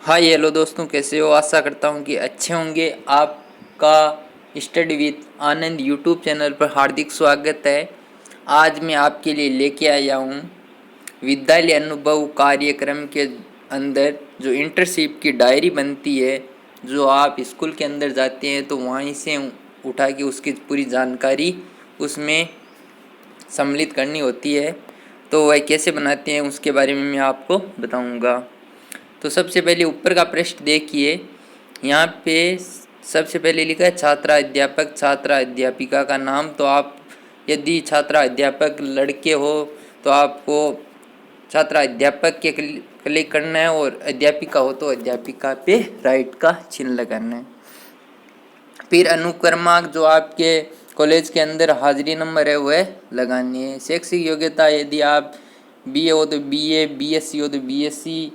Hi hello दोस्तों, कैसे हो? आशा करता हूँ कि अच्छे होंगे। आपका study with Anand YouTube channel पर हार्दिक स्वागत है। आज मैं आपके लिए लेके आया हूँ विद्यालय अनुभव कार्यक्रम के अंदर जो इंटर्नशिप की डायरी बनती है, जो आप स्कूल के अंदर जाते हैं तो वहीं से उठा के उसकी पूरी जानकारी उसमें सम्मिलित करनी होती है। तो वह कैसे बनाते हैं उसके बारे में मैं आपको बताऊँगा। तो सबसे पहले ऊपर का पृष्ठ देखिए। यहाँ पे सबसे पहले लिखा है छात्रा अध्यापक छात्रा अध्यापिका का नाम। तो आप यदि छात्रा अध्यापक लड़के हो तो आपको छात्रा अध्यापक के क्लिक करना है, और अध्यापिका हो तो अध्यापिका पे राइट का चिन्ह लगाना है। फिर अनुक्रमांक जो आपके कॉलेज के अंदर हाजिरी नंबर है वह लगानी है। शैक्षिक योग्यता यदि आप बीए हो तो बीए, बीएससी हो तो बीएससी,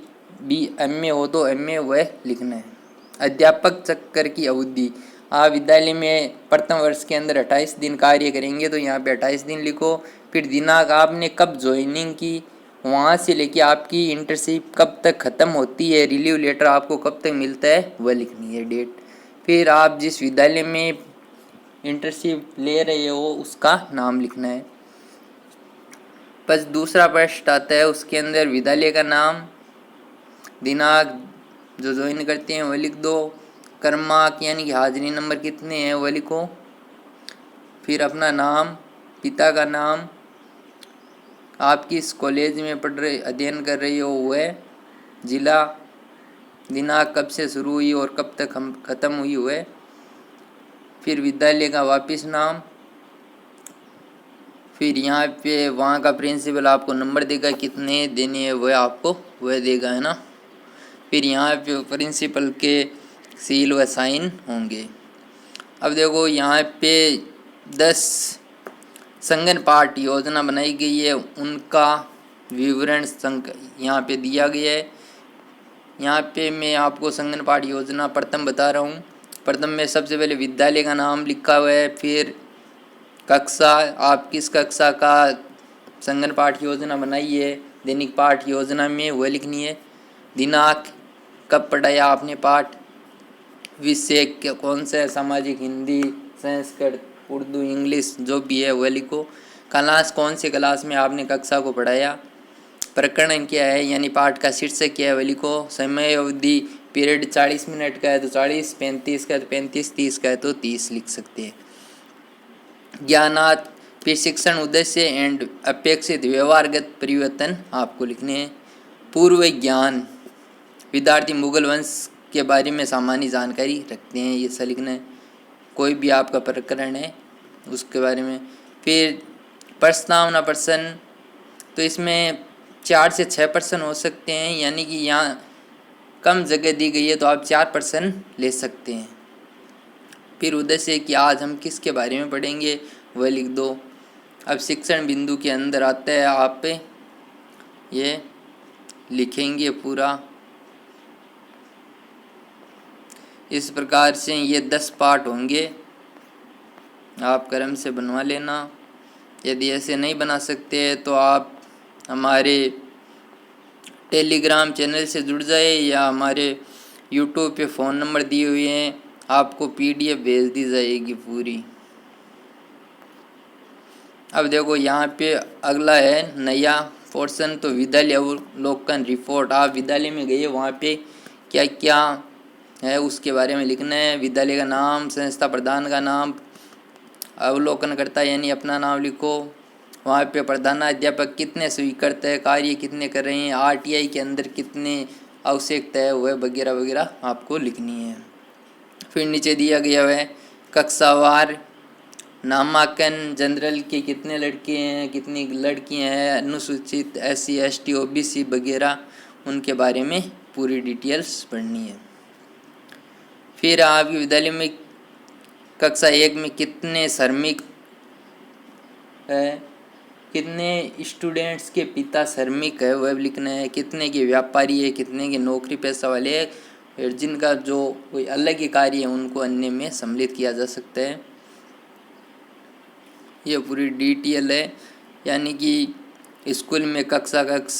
एमए हो तो एमए वह लिखना है। अध्यापक चक्कर की अवधि, आप विद्यालय में प्रथम वर्ष के अंदर 28 दिन कार्य करेंगे तो यहाँ पे 28 दिन लिखो। फिर दिनांक आपने कब ज्वाइनिंग की, वहाँ से लेके आपकी इंटर्नशिप कब तक ख़त्म होती है, रिलीव लेटर आपको कब तक मिलता है वह लिखनी है डेट। फिर आप जिस विद्यालय में इंटर्नशिप ले रहे हो उसका नाम लिखना है। बस दूसरा प्रश्न आता है, उसके अंदर विद्यालय का नाम, दिनांक जो ज्वाइन करते हैं वह लिख दो, क्रमांक यानी कि हाजिरी नंबर कितने हैं वह लिखो। फिर अपना नाम, पिता का नाम, आप किस कॉलेज में पढ़ रहे अध्ययन कर रही हो वह, जिला, दिनांक कब से शुरू हुई और कब तक हम ख़त्म हुई हुए। फिर विद्यालय का वापिस नाम। फिर यहाँ पे वहाँ का प्रिंसिपल आपको नंबर देगा, कितने देने हैं वह आपको वह देगा, है ना। फिर यहाँ पे प्रिंसिपल के सील व साइन होंगे। अब देखो यहाँ पे 10 संगठन पाठ योजना बनाई गई है, उनका विवरण यहाँ पे दिया गया है। यहाँ पे मैं आपको संगठन पाठ योजना प्रथम बता रहा हूँ। प्रथम में सबसे पहले विद्यालय का नाम लिखा हुआ है, फिर कक्षा, आप किस कक्षा का संगठन पाठ योजना बनाई है, दैनिक पाठ योजना में वह लिखनी है। दिनांक कब पढ़ाया आपने पाठ, विषय कौन सा है, सामाजिक, हिंदी, संस्कृत, उर्दू, इंग्लिश जो भी है वह लिखो। क्लास कौन से क्लास में आपने कक्षा को पढ़ाया, प्रकरण क्या है यानी पाठ का शीर्षक क्या है वह लिखो। समय अवधि, पीरियड 40 मिनट का है तो 40, 35 का है तो 35, 30 का है तो 30 लिख सकते हैं। ज्ञानार्थ, फिर शिक्षण उद्देश्य एंड अपेक्षित व्यवहारगत परिवर्तन आपको लिखने हैं। पूर्व ज्ञान, विद्यार्थी मुगल वंश के बारे में सामान्य जानकारी रखते हैं, ये सब लिखना है। कोई भी आपका प्रकरण है उसके बारे में। फिर प्रस्तावना प्रश्न, तो इसमें 4 से 6 प्रश्न हो सकते हैं, यानी कि यहाँ कम जगह दी गई है तो आप 4 प्रश्न ले सकते हैं। फिर उद्देश्य कि आज हम किसके बारे में पढ़ेंगे वह लिख दो। अब शिक्षण बिंदु के अंदर आता है, आप ये लिखेंगे पूरा इस प्रकार से। ये 10 पार्ट होंगे, आप क्रम से बनवा लेना। यदि ऐसे नहीं बना सकते तो आप हमारे टेलीग्राम चैनल से जुड़ जाए या हमारे यूट्यूब पे फ़ोन नंबर दिए हुए हैं, आपको पीडीएफ भेज दी जाएगी पूरी। अब देखो यहाँ पे अगला है नया पोर्शन, तो विद्यालय अवलोकन रिपोर्ट। आप विद्यालय में गए, वहाँ पे क्या क्या है उसके बारे में लिखना है। विद्यालय का नाम, संस्था प्रधान का नाम, अवलोकन करता है यानी अपना नाम लिखो। वहाँ पे प्रधानाध्यापक कितने स्वीकृत है, कार्य कितने कर रहे हैं, आरटीआई के अंदर कितने आवश्यकता है वह वगैरह वगैरह आपको लिखनी है। फिर नीचे दिया गया है कक्षावार नामांकन, जनरल के कितने लड़के हैं, कितनी लड़कियां हैं, अनुसूचित, एससी एसटी ओबीसी वगैरह, उनके बारे में पूरी डिटेल्स पढ़नी है। फिर आपके विद्यालय में कक्षा 1 में कितने श्रमिक है, कितने स्टूडेंट्स के पिता श्रमिक है वह लिखना है, कितने के व्यापारी है, कितने के नौकरी पेशा वाले है, और जिनका जो कोई अलग ही कार्य है उनको अन्य में सम्मिलित किया जा सकता है। यह पूरी डिटेल है, यानी कि स्कूल में कक्षा कक्ष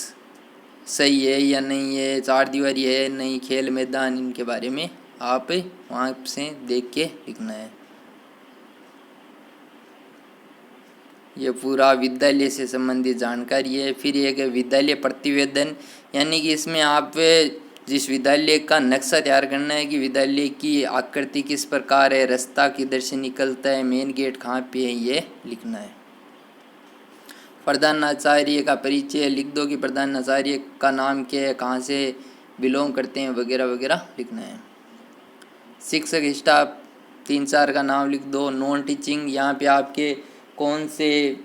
सही है या नहीं है, चार दीवारी है नहीं, खेल मैदान, इनके बारे में आप वहाँ से देख के लिखना है। ये पूरा विद्यालय से संबंधित जानकारी है। फिर एक है विद्यालय प्रतिवेदन, यानी कि इसमें आप जिस विद्यालय का नक्शा तैयार करना है कि विद्यालय की आकृति किस प्रकार है, रास्ता किधर से निकलता है, मेन गेट कहाँ पे है, ये लिखना है। प्रधानाचार्य का परिचय लिख दो कि प्रधानाचार्य का नाम क्या है, कहाँ से बिलोंग करते हैं, वगैरह वगैरह लिखना है। शिक्षक स्टाफ 3-4 का नाम लिख दो। नॉन टीचिंग, यहाँ पे आपके कौन से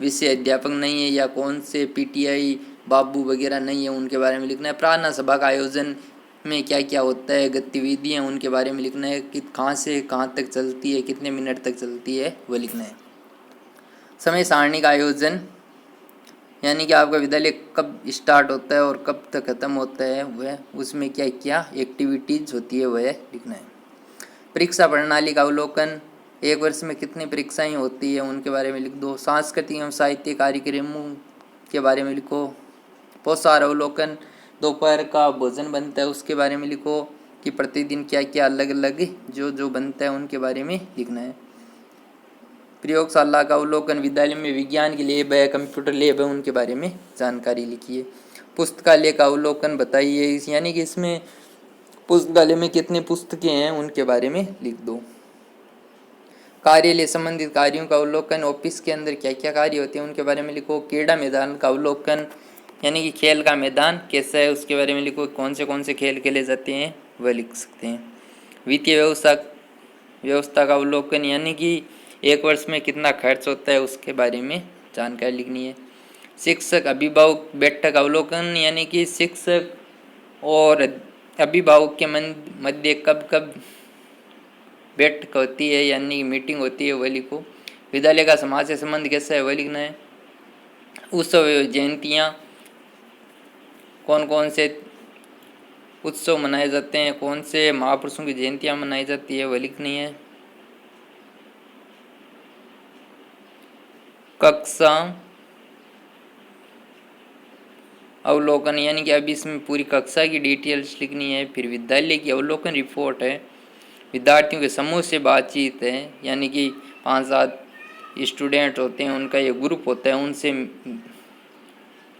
विषय अध्यापक नहीं है या कौन से पीटीआई बाबू वगैरह नहीं है, उनके बारे में लिखना है। प्रार्थना सभा का आयोजन में क्या क्या होता है, गतिविधियाँ, उनके बारे में लिखना है कि कहाँ से कहाँ तक चलती है, कितने मिनट तक चलती है, वह लिखना है। समय सारणी का आयोजन, यानी कि आपका विद्यालय कब स्टार्ट होता है और कब तक ख़त्म होता है, वह उसमें क्या क्या एक्टिविटीज़ होती है, वह लिखना है। परीक्षा प्रणाली का अवलोकन, एक वर्ष में कितनी परीक्षाएं होती है, उनके बारे में लिख दो। सांस्कृतिक एवं साहित्य कार्यक्रमों के बारे में लिखो। पोषाहार अवलोकन, दोपहर का भोजन बनता है उसके बारे में लिखो कि प्रतिदिन क्या क्या अलग अलग जो जो बनता है उनके बारे में लिखना है। प्रयोगशाला का अवलोकन, विद्यालय में विज्ञान की लैब है, कंप्यूटर लैब है, उनके बारे में जानकारी लिखिए। पुस्तकालय का अवलोकन बताइए, यानी कि इसमें पुस्तकालय में कितने पुस्तकें हैं उनके बारे में लिख दो। कार्यालय संबंधित कार्यों का अवलोकन, ऑफिस के अंदर क्या क्या कार्य होते हैं उनके बारे में लिखो। क्रीड़ा मैदान का अवलोकन, यानी कि खेल का मैदान कैसा है उसके बारे में लिखो। कौन से खेल खेले जाते हैं वह लिख सकते हैं। वित्तीय व्यवस्था का अवलोकन, यानी कि एक वर्ष में कितना खर्च होता है उसके बारे में जानकारी लिखनी है। शिक्षक अभिभावक बैठक अवलोकन, यानी कि शिक्षक और अभिभावक के मध्य कब कब बैठक होती है, यानी मीटिंग होती है, वह लिखो। विद्यालय का समाज से संबंध कैसा है वह लिखना है। उत्सव जयंतियाँ, कौन कौन से उत्सव मनाए जाते हैं, कौन से महापुरुषों की जयंतियाँ मनाई जाती है, वह लिखनी है। कक्षा अवलोकन, यानी कि अभी इसमें पूरी कक्षा की डिटेल्स लिखनी है। फिर विद्यालय की अवलोकन रिपोर्ट है। विद्यार्थियों के समूह से बातचीत है, यानी कि 5-7 स्टूडेंट होते हैं, उनका ये ग्रुप होता है, उनसे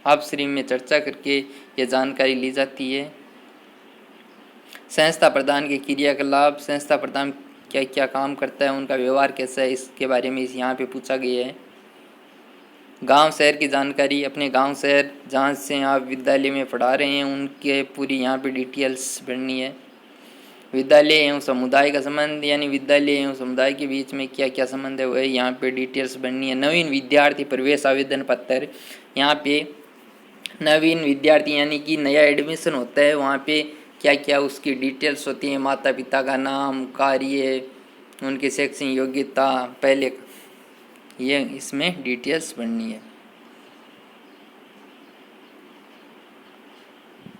आपसी में चर्चा करके ये जानकारी ली जाती है। संस्था प्रधान के क्रियाकलाप, संस्था प्रधान क्या क्या काम करता है, उनका व्यवहार कैसा है, इसके बारे में यहाँ पे पूछा गया है। गांव शहर की जानकारी, अपने गांव शहर जहाँ से आप विद्यालय में पढ़ा रहे हैं उनके पूरी यहाँ पे डिटेल्स भरनी है। विद्यालय एवं समुदाय का संबंध, यानी विद्यालय एवं समुदाय के बीच में क्या क्या संबंध है वह यहाँ पे डिटेल्स भरनी है। नवीन विद्यार्थी प्रवेश आवेदन पत्र, यहाँ पे नवीन विद्यार्थी यानी कि नया एडमिशन होता है, वहाँ पे क्या क्या उसकी डिटेल्स होती हैं। माता पिता का नाम, कार्य, उनकी शैक्षणिक योग्यता, पहले ये इसमें डिटेल्स भरनी है।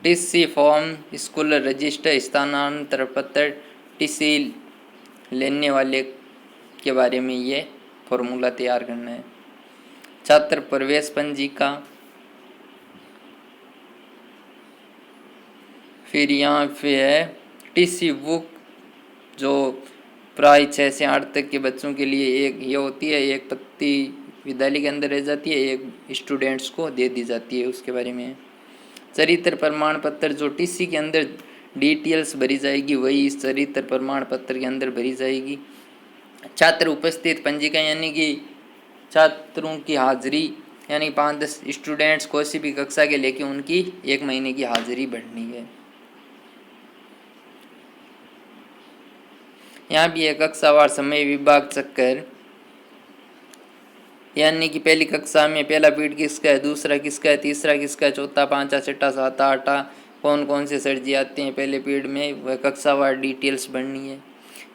टीसी फॉर्म, स्कूल रजिस्टर, स्थानांतरण पत्र, टीसी लेने वाले के बारे में ये फॉर्मूला तैयार करना है। छात्र प्रवेश पंजिका, फिर यहाँ पे है टीसी बुक, जो प्राय 6 से 8 तक के बच्चों के लिए एक ये होती है, एक पत्ती विद्यालय के अंदर रह जाती है, एक स्टूडेंट्स को दे दी जाती है, उसके बारे में। चरित्र प्रमाण पत्र, जो टीसी के अंदर डिटेल्स भरी जाएगी वही इस चरित्र प्रमाण पत्र के अंदर भरी जाएगी। छात्र उपस्थित पंजिका, यानी कि छात्रों की हाजिरी, यानी 5-10 स्टूडेंट्स कोई भी कक्षा के लेके उनकी 1 महीने की हाजिरी भरनी है। यहाँ भी एक कक्षावार समय विभाग चक्कर, यानी कि पहली कक्षा में पहला पीरियड किसका है, दूसरा किसका है, तीसरा किसका है, चौथा, पांचवा, छठा, सातवां, आठवां, कौन कौन से सर जी आते हैं पहले पीरियड में, वह कक्षावार डिटेल्स भरनी है।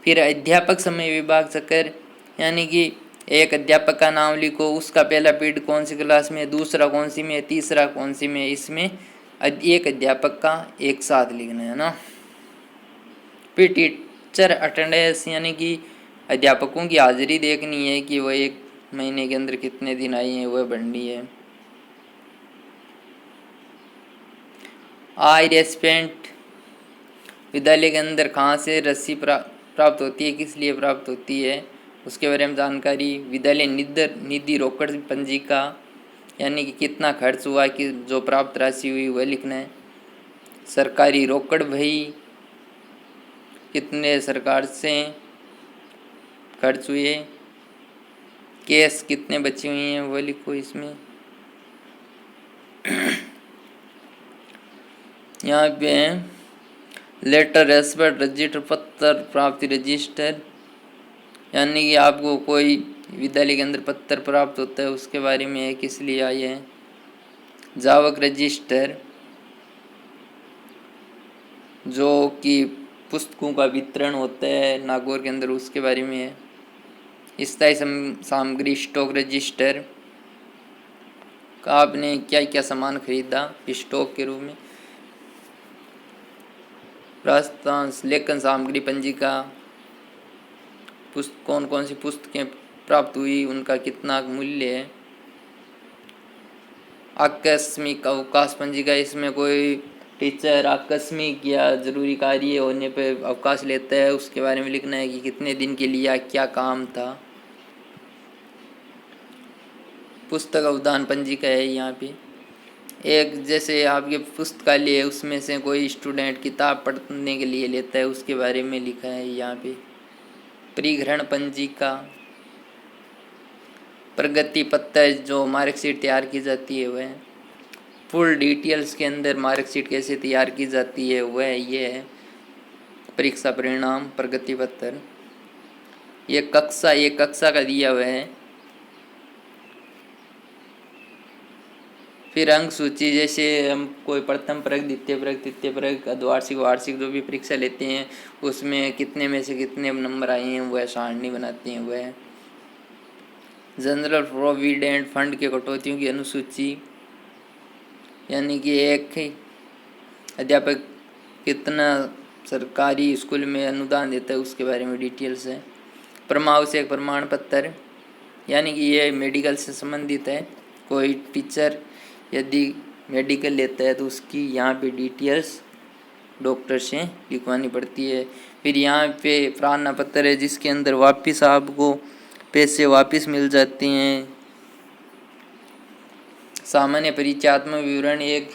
फिर अध्यापक समय विभाग चक्कर, यानी कि एक अध्यापक का नाम लिखो, उसका पहला पीरियड कौन सी क्लास में है, दूसरा कौन सी में है, तीसरा कौन सी में है, इसमें एक अध्यापक का एक साथ लिखना है ना। फिर टीचर अटेंडेंस, यानी कि अध्यापकों की हाजिरी देखनी है कि वह 1 महीने के अंदर कितने दिन आई हैं, वह भरनी है। आई रेस्पेंट विद्यालय के अंदर कहाँ से रस्सी प्राप्त होती है, किस लिए प्राप्त होती है, उसके बारे में जानकारी। विद्यालय निधि रोकड़ पंजिका यानी कि कितना खर्च हुआ कि जो प्राप्त राशि हुई वह लिखना है। सरकारी रोकड़ भई कितने सरकार से खर्च हुए। केस कितने बची हुई हैं वह लिखो इसमें। यहाँ पे लेटर रेस्पेक्ट रजिस्टर पत्र प्राप्ति रजिस्टर यानी कि आपको कोई विद्यालय के अंदर पत्र प्राप्त होता है उसके बारे में है, किस लिए आई है। जावक रजिस्टर जो कि पुस्तकों का वितरण होता है नागौर के अंदर उसके बारे में है। स्थायी सामग्री स्टॉक रजिस्टर का आपने क्या क्या सामान खरीदा स्टॉक के रूप में। प्रस्तांश लेखन सामग्री पंजिका कौन कौन सी पुस्तकें प्राप्त हुई उनका कितना मूल्य है। आकस्मिक अवकाश पंजिका इसमें कोई टीचर आकस्मिक या जरूरी कार्य होने पर अवकाश लेता है उसके बारे में लिखना है कि कितने दिन के लिए क्या काम था। पुस्तक अवदान पंजिका है यहाँ पे एक जैसे आपके पुस्तकालय है उसमें से कोई स्टूडेंट किताब पढ़ने के लिए लेता है उसके बारे में लिखा है यहाँ पे। परिग्रहण पंजिका प्रगति पत्र जो मार्कशीट तैयार की जाती है वह। फुल डिटेल्स के अंदर मार्कशीट कैसे तैयार की जाती है वह ये है। परीक्षा परिणाम प्रगति पत्र ये कक्षा का दिया हुआ है। फिर अंक सूची जैसे हम कोई प्रथम परक द्वितीय परक तृतीय परक अर्धवार्षिक वार्षिक जो भी परीक्षा लेते हैं उसमें कितने में से कितने नंबर आए हैं वह सारणी बनाते हैं वह। जनरल प्रोविडेंट फंड के कटौतियों की अनुसूची यानी कि एक अध्यापक कितना सरकारी स्कूल में अनुदान देता है उसके बारे में डिटेल्स है। परमावश्यक प्रमाण पत्र यानी कि ये मेडिकल से संबंधित है। कोई टीचर यदि मेडिकल लेता है तो उसकी यहाँ पे डिटेल्स डॉक्टर से लिखवानी पड़ती है। फिर यहाँ पे प्रार्थना पत्र है जिसके अंदर वापस आपको पैसे वापस मिल जाते हैं। सामान्य परिचयात्मक विवरण एक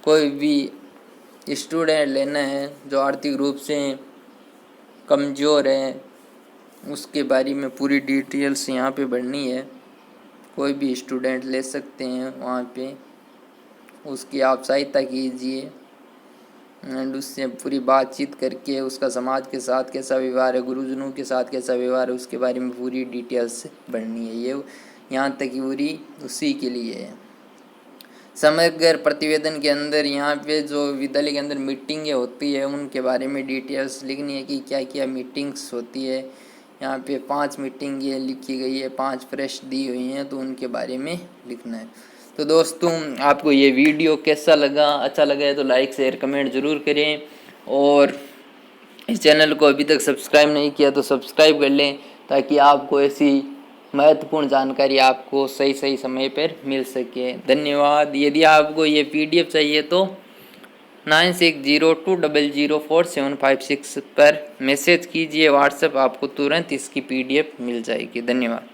कोई भी स्टूडेंट लेना है जो आर्थिक रूप से कमज़ोर है उसके बारे में पूरी डिटेल्स यहाँ पे भरनी है। कोई भी स्टूडेंट ले सकते हैं वहाँ पे उसकी आप सहायता कीजिए एंड उससे पूरी बातचीत करके उसका समाज के साथ कैसा व्यवहार है गुरुजनों के साथ कैसा व्यवहार है उसके बारे में पूरी डिटेल्स भरनी है। ये यहाँ तक की पूरी उसी के लिए है। समग्र प्रतिवेदन के अंदर यहाँ पे जो विद्यालय के अंदर मीटिंगें होती है उनके बारे में डिटेल्स लिखनी है कि क्या क्या मीटिंग्स होती है। यहाँ पे 5 मीटिंगें लिखी गई है 5 प्रश्न दी हुई हैं तो उनके बारे में लिखना है। तो दोस्तों आपको ये वीडियो कैसा लगा, अच्छा लगा है तो लाइक शेयर कमेंट ज़रूर करें और इस चैनल को अभी तक सब्सक्राइब नहीं किया तो सब्सक्राइब कर लें ताकि आपको ऐसी महत्वपूर्ण जानकारी आपको सही सही समय पर मिल सके। धन्यवाद। यदि आपको ये PDF चाहिए तो 9602004756 पर मैसेज कीजिए व्हाट्सएप आपको तुरंत इसकी PDF मिल जाएगी। धन्यवाद।